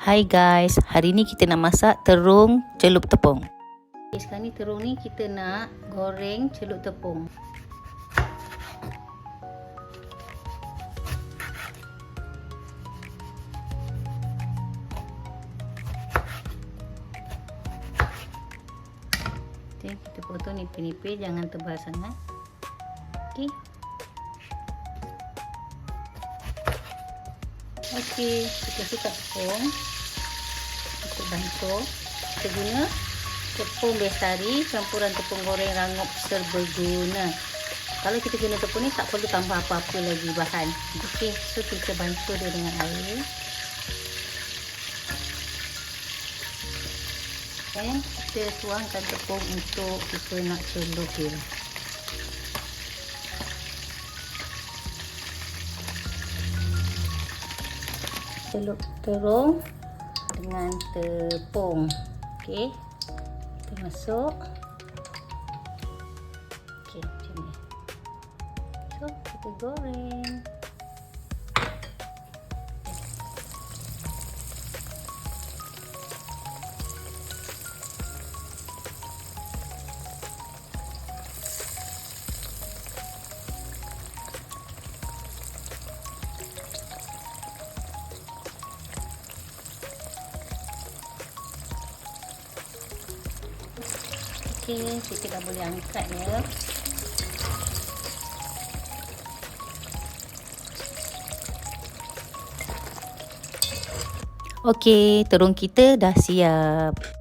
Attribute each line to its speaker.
Speaker 1: Hai guys, hari ni kita nak masak terung celup tepung. Okay, sekarang ni terung ni kita nak goreng celup tepung. Okay, kita potong nipis-nipis, jangan tebal sangat. Okay. Okey, kita sikat tepung. Kita bantuh. Kita guna tepung bestari campuran tepung goreng rangup serbaguna. Kalau kita guna tepung ni tak perlu tambah apa-apa lagi bahan. Okey, so kita bantuh dia dengan air. Dan kita tuangkan tepung untuk kita nak celup dia. Celup terung dengan tepung. Okey, kita masuk. Okey, macam ni. So kita goreng. Okey, kita dah boleh angkat ya. Okey, terung kita dah siap.